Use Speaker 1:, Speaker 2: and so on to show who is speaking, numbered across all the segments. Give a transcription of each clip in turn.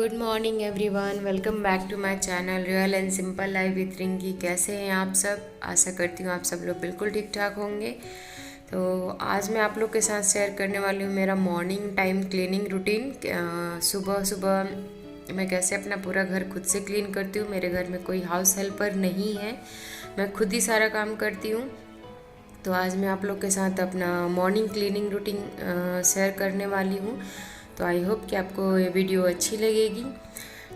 Speaker 1: Good morning everyone, welcome back to my channel real and simple life with Rinki. कैसे हैं आप सब? आशा करती हूँ आप सब लोग बिल्कुल ठीक ठाक होंगे। तो आज मैं आप लोग के साथ शेयर करने वाली हूँ मेरा मॉर्निंग टाइम क्लीनिंग रूटीन। सुबह सुबह मैं कैसे अपना पूरा घर खुद से क्लीन करती हूँ। मेरे घर में कोई हाउस हेल्पर नहीं है, मैं खुद ही सारा काम करती हूँ। तो आज मैं आप लोग के साथ अपना मॉर्निंग क्लीनिंग रूटीन शेयर करने वाली हूँ। तो आई होप कि आपको ये वीडियो अच्छी लगेगी।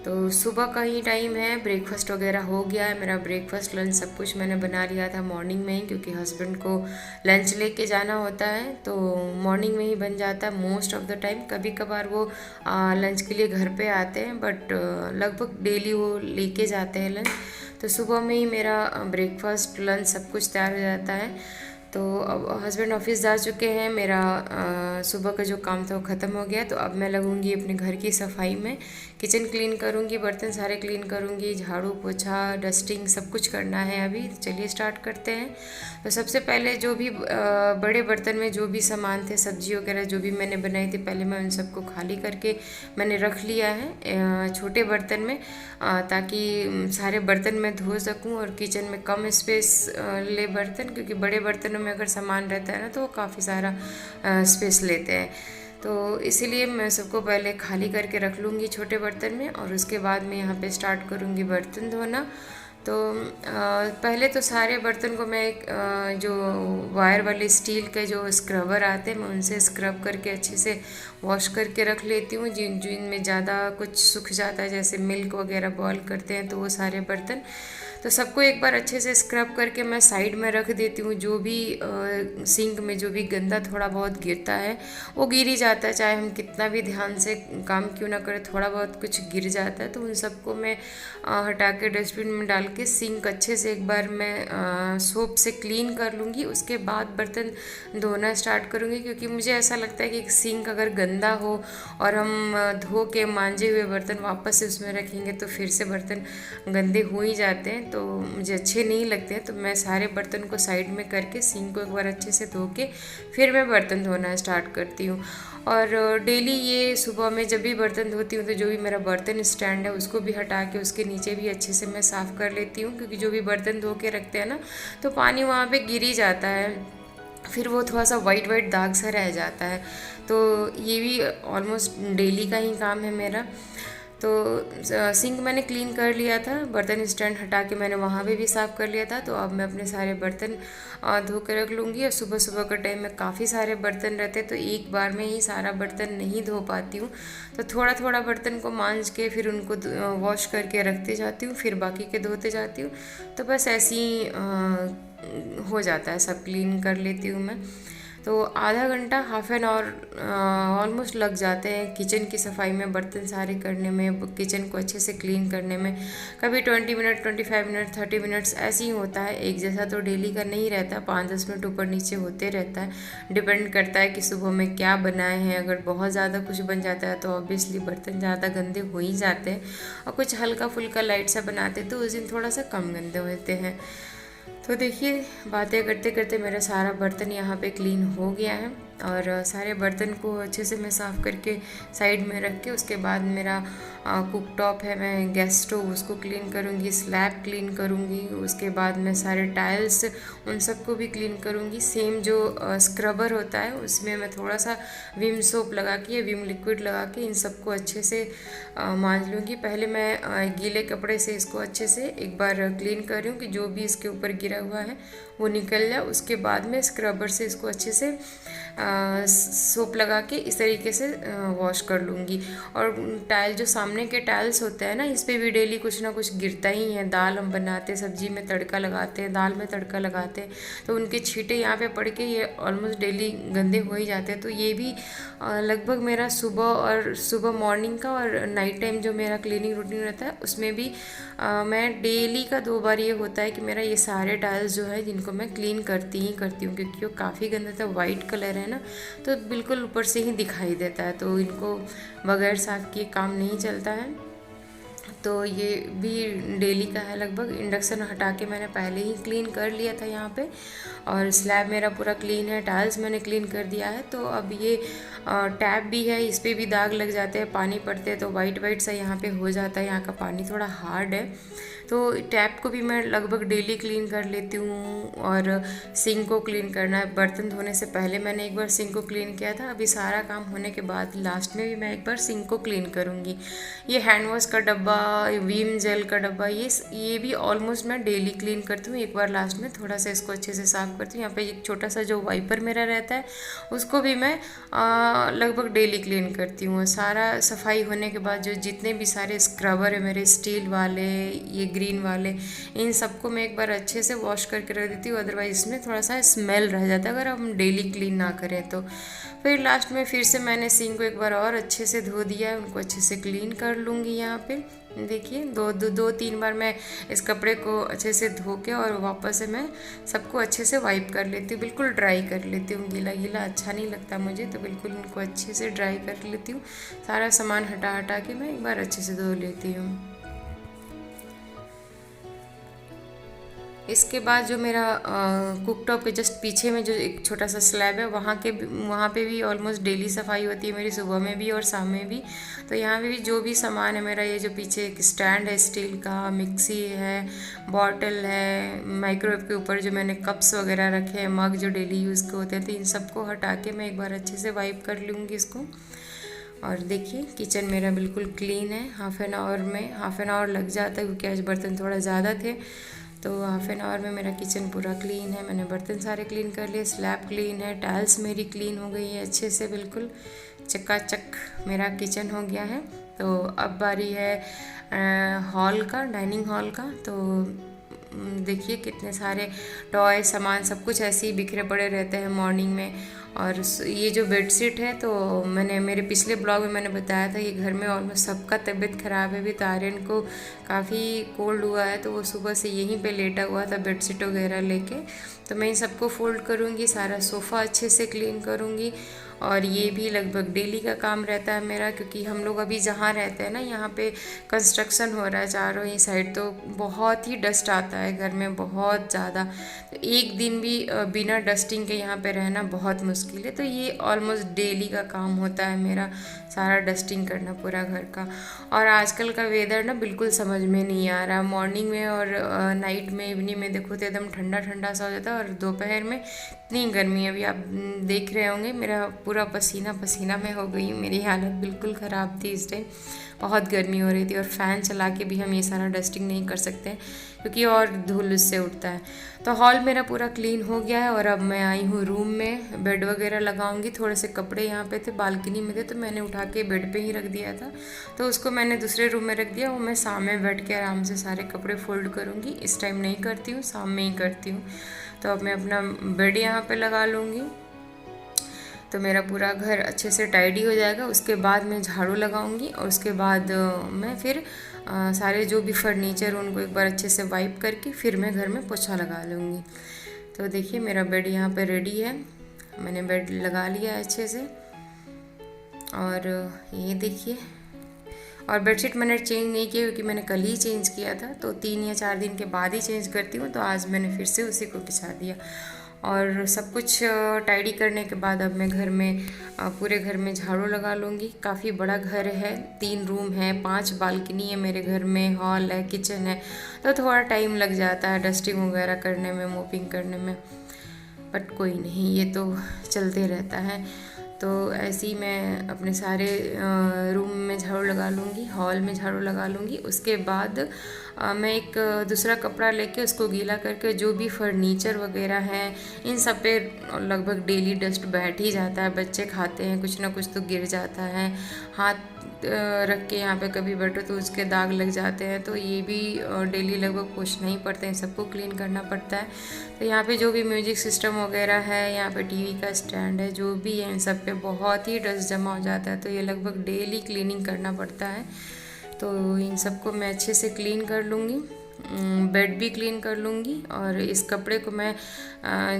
Speaker 1: तो सुबह का ही टाइम है, ब्रेकफास्ट वगैरह हो गया है। मेरा ब्रेकफास्ट लंच सब कुछ मैंने बना लिया था मॉर्निंग में ही, क्योंकि हस्बैंड को लंच लेके जाना होता है तो मॉर्निंग में ही बन जाता है मोस्ट ऑफ द टाइम। कभी कभार वो लंच के लिए घर पे आते हैं, बट लगभग डेली वो लेके जाते हैं लंच। तो सुबह में ही मेरा ब्रेकफास्ट लंच सब कुछ तैयार हो जाता है। तो अब हस्बैंड ऑफिस जा चुके हैं, मेरा सुबह का जो काम था वो ख़त्म हो गया। तो अब मैं लगूंगी अपने घर की सफाई में, किचन क्लीन करूंगी, बर्तन सारे क्लीन करूंगी, झाड़ू पोछा डस्टिंग सब कुछ करना है अभी। चलिए स्टार्ट करते हैं। तो सबसे पहले जो भी बड़े बर्तन में जो भी सामान थे, सब्जी वगैरह जो भी मैंने बनाई थी, पहले मैं उन सबको खाली करके मैंने रख लिया है छोटे बर्तन में, ताकि सारे बर्तन मैं धो सकूं और किचन में कम स्पेस ले बर्तन, क्योंकि बड़े बर्तनों में अगर सामान रहता है ना तो वो काफ़ी सारा स्पेस लेते हैं। तो इसीलिए मैं सबको पहले खाली करके रख लूँगी छोटे बर्तन में, और उसके बाद मैं यहाँ पे स्टार्ट करूँगी बर्तन धोना। तो पहले तो सारे बर्तन को मैं जो वायर वाले स्टील के जो स्क्रबर आते हैं, मैं उनसे स्क्रब करके अच्छे से वॉश करके रख लेती हूँ। जिनमें ज़्यादा कुछ सूख जाता है, जैसे मिल्क वगैरह बॉयल करते हैं, तो वो सारे बर्तन तो सबको एक बार अच्छे से स्क्रब करके मैं साइड में रख देती हूँ। जो भी सिंक में जो भी गंदा थोड़ा बहुत गिरता है वो गिर ही जाता है, चाहे हम कितना भी ध्यान से काम क्यों ना करें, थोड़ा बहुत कुछ गिर जाता है। तो उन सबको मैं हटा के डस्टबिन में डाल के सिंक अच्छे से एक बार मैं सोप से क्लीन कर लूँगी। उसके बाद बर्तन धोना स्टार्ट करूँगी, क्योंकि मुझे ऐसा लगता है कि सिंक अगर गंदा हो और हम धो के मांजे हुए बर्तन वापस से उसमें रखेंगे तो फिर से बर्तन गंदे हो ही जाते हैं, तो मुझे अच्छे नहीं लगते हैं। तो मैं सारे बर्तन को साइड में करके सिंक को एक बार अच्छे से धो के फिर मैं बर्तन धोना स्टार्ट करती हूँ। और डेली ये सुबह में जब भी बर्तन धोती हूँ तो जो भी मेरा बर्तन स्टैंड है उसको भी हटा के उसके नीचे भी अच्छे से मैं साफ़ कर लेती हूँ, क्योंकि जो भी बर्तन धो के रखते हैं ना तो पानी वहाँ पे गिर ही जाता है, फिर वो थोड़ा सा वाइट वाइट दाग सा रह जाता है। तो ये भी ऑलमोस्ट डेली का ही काम है मेरा। तो सिंक मैंने क्लीन कर लिया था, बर्तन स्टैंड हटा के मैंने वहाँ पे भी साफ़ कर लिया था। तो अब मैं अपने सारे बर्तन धो कर रख लूँगी। और सुबह सुबह का टाइम में काफ़ी सारे बर्तन रहते तो एक बार में ही सारा बर्तन नहीं धो पाती हूँ, तो थोड़ा थोड़ा बर्तन को मांज के फिर उनको वॉश करके रखते जाती हूँ, फिर बाकी के धोते जाती हूँ। तो बस ऐसे ही हो जाता है, सब क्लीन कर लेती हूँ मैं। तो आधा घंटा हाफ एन आवर ऑलमोस्ट लग जाते हैं किचन की सफाई में, बर्तन सारे करने में, किचन को अच्छे से क्लीन करने में। कभी 20 मिनट, 25 मिनट, 30 मिनट्स ऐसे ही होता है, एक जैसा तो डेली का नहीं रहता, 5-10 मिनट ऊपर नीचे होते रहता है। डिपेंड करता है कि सुबह में क्या बनाए हैं। अगर बहुत ज़्यादा कुछ बन जाता है तो ऑब्वियसली बर्तन ज़्यादा गंदे हो ही जाते हैं, और कुछ हल्का फुल्का लाइट सा बनाते तो उस दिन थोड़ा सा कम गंदे होते हैं। तो देखिए, बातें करते करते मेरा सारा बर्तन यहाँ पे क्लीन हो गया है, और सारे बर्तन को अच्छे से मैं साफ़ करके साइड में रख के उसके बाद मेरा कुक टॉप है, मैं गैस स्टोव उसको क्लीन करूँगी, स्लैब क्लीन करूँगी। उसके बाद मैं सारे टाइल्स उन सबको भी क्लीन करूँगी। सेम जो स्क्रबर होता है उसमें मैं थोड़ा सा विम सोप लगा के या विम लिक्विड लगा के इन सबको अच्छे से मांज लूँगी। पहले मैं गीले कपड़े से इसको अच्छे से एक बार क्लीन कर रही हूँ कि जो भी इसके ऊपर गिरा हुआ है वो निकल जाए। उसके बाद मैं स्क्रबर से इसको अच्छे से सोप लगा के इस तरीके से वॉश कर लूँगी। और टाइल जो सामने के टाइल्स होते हैं ना, इस पर भी डेली कुछ ना कुछ गिरता ही है। दाल हम बनाते, सब्जी में तड़का लगाते हैं, दाल में तड़का लगाते हैं, तो उनके छींटे यहाँ पे पड़ के ये ऑलमोस्ट डेली गंदे हो ही जाते हैं। तो ये भी लगभग मेरा सुबह मॉर्निंग का और नाइट टाइम जो मेरा क्लीनिंग रूटीन रहता है उसमें भी मैं डेली का 2 बार ये होता है कि मेरा ये सारे टाइल्स जो है जिनको मैं क्लीन करती ही करती हूँ, क्योंकि वो काफ़ी गंदा था, वाइट कलर है ना, तो बिल्कुल ऊपर से ही दिखाई देता है, तो इनको बगैर साफ किए काम नहीं चलता है। तो ये भी डेली का है लगभग। इंडक्शन हटा के मैंने पहले ही क्लीन कर लिया था यहाँ पे, और स्लैब मेरा पूरा क्लीन है, टाइल्स मैंने क्लीन कर दिया है। तो अब ये टैप भी है, इस पर भी दाग लग जाते हैं, पानी पड़ते हैं तो वाइट वाइट सा यहाँ पे हो जाता है। यहाँ का पानी थोड़ा हार्ड है, तो टैप को भी मैं लगभग डेली क्लीन कर लेती हूँ। और सिंक को क्लीन करना है, बर्तन धोने से पहले मैंने एक बार सिंक को क्लीन किया था। अभी सारा काम होने के बाद लास्ट में भी मैं एक बार सिंक को क्लीन करूँगी। ये हैंड वॉश का डब्बा, विम जेल का डब्बा, ये भी ऑलमोस्ट मैं डेली क्लीन करती हूँ। एक बार लास्ट में थोड़ा सा इसको अच्छे से साफ़ करती हूँ। यहाँ पे एक छोटा सा जो वाइपर मेरा रहता है उसको भी मैं लगभग डेली क्लीन करती हूँ। सारा सफाई होने के बाद जो जितने भी सारे स्क्रबर है मेरे, स्टील वाले, ये ग्रीन वाले, इन सबको मैं एक बार अच्छे से वॉश करके रख देती हूँ। अदरवाइज इसमें थोड़ा सा स्मेल रह जाता है अगर हम डेली क्लीन ना करें तो। फिर लास्ट में फिर से मैंने सिंक को एक बार और अच्छे से धो दिया है, उनको अच्छे से क्लीन कर लूँगी। यहाँ पे देखिए दो तीन बार मैं इस कपड़े को अच्छे से धो के और वापस से मैं सबको अच्छे से वाइप कर लेती हूँ, बिल्कुल ड्राई कर लेती हूँ। गीला गीला अच्छा नहीं लगता मुझे, तो बिल्कुल इनको अच्छे से ड्राई कर लेती हूँ। सारा सामान हटा हटा के मैं एक बार अच्छे से धो लेती हूँ। इसके बाद जो मेरा कुकटॉप के जस्ट पीछे में जो एक छोटा सा स्लैब है, वहाँ पे भी ऑलमोस्ट डेली सफाई होती है मेरी, सुबह में भी और शाम में भी। तो यहाँ पे भी जो भी सामान है मेरा, ये जो पीछे एक स्टैंड है स्टील का, मिक्सी है, बॉटल है, माइक्रोवेव के ऊपर जो मैंने कप्स वगैरह रखे हैं, मग जो डेली यूज़ के होते हैं, तो इन सबको हटा के मैं एक बार अच्छे से वाइप कर लूँगी इसको। और देखिए किचन मेरा बिल्कुल क्लीन है। हाफ़ एन आवर लग जाता है क्योंकि आज बर्तन थोड़ा ज़्यादा थे, तो हाफ़ एन आवर में मेरा किचन पूरा क्लीन है। मैंने बर्तन सारे क्लीन कर लिए, स्लैब क्लीन है, टाइल्स मेरी क्लीन हो गई है अच्छे से, बिल्कुल चकाचक मेरा किचन हो गया है। तो अब बारी है हॉल का, डाइनिंग हॉल का। तो देखिए कितने सारे टॉय सामान सब कुछ ऐसे ही बिखरे पड़े रहते हैं मॉर्निंग में। और ये जो बेडशीट है, तो मैंने मेरे पिछले ब्लॉग में मैंने बताया था कि घर में ऑलमोस्ट सबका तबीयत ख़राब है। भी तारियन को काफ़ी कोल्ड हुआ है, तो वो सुबह से यहीं पे लेटा हुआ था बेडशीट वगैरह लेके। तो मैं इन सबको फोल्ड करूँगी, सारा सोफ़ा अच्छे से क्लीन करूँगी। और ये भी लगभग डेली का काम रहता है मेरा, क्योंकि हम लोग अभी जहाँ रहते हैं ना, यहाँ पे कंस्ट्रक्शन हो रहा है चारों ही साइड, तो बहुत ही डस्ट आता है घर में, बहुत ज़्यादा। तो एक दिन भी बिना डस्टिंग के यहाँ पे रहना बहुत मुश्किल है। तो ये ऑलमोस्ट डेली का काम होता है मेरा, सारा डस्टिंग करना पूरा घर का। और आजकल का वेदर ना बिल्कुल समझ में नहीं आ रहा, मॉर्निंग में और नाइट में, इवनिंग में देखो तो एकदम ठंडा ठंडा सा हो जाता है, और दोपहर में इतनी गर्मी है। अभी आप देख रहे होंगे मेरा पूरा पसीना पसीना में हो गई हूँ, मेरी हालत बिल्कुल ख़राब थी इस टाइम, बहुत गर्मी हो रही थी। और फ़ैन चला के भी हम ये सारा डस्टिंग नहीं कर सकते क्योंकि और धूल उससे उठता है। तो हॉल मेरा पूरा क्लीन हो गया है। और अब मैं आई हूँ रूम में, बेड वगैरह लगाऊंगी। थोड़े से कपड़े यहाँ पे थे, बालकनी में थे, तो मैंने उठा के बेड पे ही रख दिया था, तो उसको मैंने दूसरे रूम में रख दिया। वो मैं शाम में बैठ के आराम से सारे कपड़े फोल्ड करूँगी। इस टाइम नहीं करती हूँ, शाम में ही करती हूँ। तो अब मैं अपना बेड यहाँ पर लगा लूँगी, तो मेरा पूरा घर अच्छे से टाइडी हो जाएगा। उसके बाद मैं झाड़ू लगाऊंगी, और उसके बाद मैं फिर सारे जो भी फर्नीचर उनको एक बार अच्छे से वाइप करके फिर मैं घर में पोछा लगा लूँगी। तो देखिए मेरा बेड यहाँ पे रेडी है, मैंने बेड लगा लिया है अच्छे से। और ये देखिए, और बेडशीट मैंने चेंज नहीं किया क्योंकि मैंने कल ही चेंज किया था, तो 3 या 4 दिन के बाद ही चेंज करती हूँ। तो आज मैंने फिर से उसी को बिछा दिया। और सब कुछ टाइडी करने के बाद अब मैं घर में पूरे घर में झाड़ू लगा लूँगी। काफ़ी बड़ा घर है, 3 रूम है, 5 बालकनी है मेरे घर में, हॉल है, किचन है, तो थोड़ा टाइम लग जाता है डस्टिंग वगैरह करने में, मोपिंग करने में, बट कोई नहीं, ये तो चलते रहता है। तो ऐसे ही मैं अपने सारे रूम में झाड़ू लगा लूँगी, हॉल में झाड़ू लगा लूँगी। उसके बाद मैं एक दूसरा कपड़ा लेके उसको गीला करके जो भी फर्नीचर वगैरह हैं इन सब पे लगभग डेली डस्ट बैठ ही जाता है। बच्चे खाते हैं, कुछ ना कुछ तो गिर जाता है, हाथ रख के यहाँ पे कभी बैठो तो उसके दाग लग जाते हैं। तो ये भी डेली लगभग पोंछना ही पड़ता है, सबको क्लीन करना पड़ता है। तो यहाँ पे जो भी म्यूजिक सिस्टम वगैरह है, यहाँ पे टीवी का स्टैंड है, जो भी है इन सब पे बहुत ही डस्ट जमा हो जाता है, तो ये लगभग डेली क्लीनिंग करना पड़ता है। तो इन सबको मैं अच्छे से क्लीन कर लूँगी। बेड भी क्लीन कर लूँगी। और इस कपड़े को मैं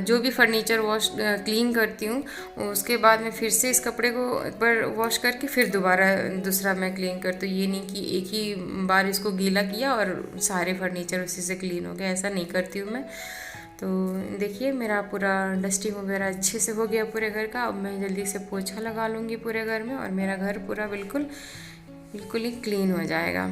Speaker 1: जो भी फर्नीचर वॉश क्लीन करती हूँ उसके बाद में फिर से इस कपड़े को एक बार वॉश करके फिर दोबारा दूसरा मैं क्लीन करती हूँ। ये नहीं कि एक ही बार इसको गीला किया और सारे फर्नीचर उसी से क्लीन हो गए, ऐसा नहीं करती हूँ मैं। तो देखिए मेरा पूरा डस्टिंग वगैरह अच्छे से हो गया पूरे घर का। अब मैं जल्दी से पोछा लगा लूँगी पूरे घर में और मेरा घर पूरा बिल्कुल ही क्लीन हो जाएगा।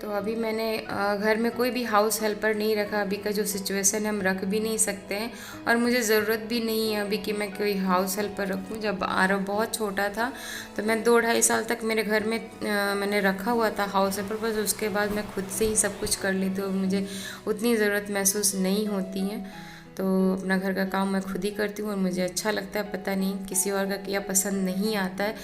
Speaker 1: तो अभी मैंने घर में कोई भी हाउस हेल्पर नहीं रखा। अभी का जो सिचुएशन है हम रख भी नहीं सकते हैं और मुझे ज़रूरत भी नहीं है अभी कि मैं कोई हाउस हेल्पर रखूं। जब आरव बहुत छोटा था तो मैं 2-2.5 साल तक मेरे घर में मैंने रखा हुआ था हाउस हेल्पर, बस उसके बाद मैं खुद से ही सब कुछ कर लेती हूँ। मुझे उतनी ज़रूरत महसूस नहीं होती है। तो अपना घर का काम मैं खुद ही करती हूँ और मुझे अच्छा लगता है। पता नहीं किसी और का क्या पसंद नहीं आता है।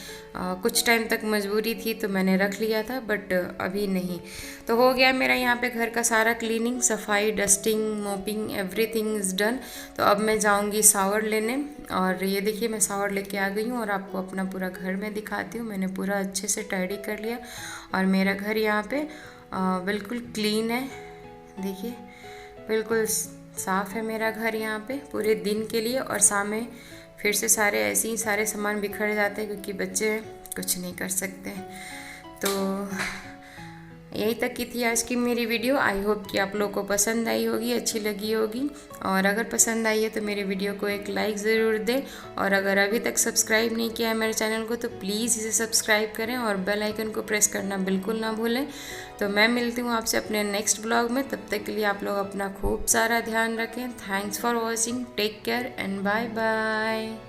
Speaker 1: कुछ टाइम तक मजबूरी थी तो मैंने रख लिया था, बट अभी नहीं। तो हो गया मेरा यहाँ पे घर का सारा क्लीनिंग, सफाई, dusting, mopping, everything is done. तो अब मैं जाऊँगी शावर लेने। और ये देखिए मैं शावर लेके आ गई हूँ और आपको अपना पूरा घर में दिखाती हूँ। मैंने पूरा अच्छे से टाइडी कर लिया और मेरा घर यहाँ पे बिल्कुल क्लीन है। देखिए बिल्कुल साफ़ है मेरा घर यहाँ पे पूरे दिन के लिए। और शाम में फिर से सारे ऐसे ही सारे सामान बिखर जाते हैं क्योंकि बच्चे कुछ नहीं कर सकते। तो यही तक की थी आज की मेरी वीडियो। आई होप कि आप लोगों को पसंद आई होगी, अच्छी लगी होगी। और अगर पसंद आई है तो मेरे वीडियो को एक लाइक ज़रूर दें। और अगर अभी तक सब्सक्राइब नहीं किया है मेरे चैनल को तो प्लीज़ इसे सब्सक्राइब करें और बेल आइकन को प्रेस करना बिल्कुल ना भूलें। तो मैं मिलती हूँ आपसे अपने नेक्स्ट ब्लॉग में। तब तक के लिए आप लोग अपना खूब सारा ध्यान रखें। Thanks for watching, take care and bye bye.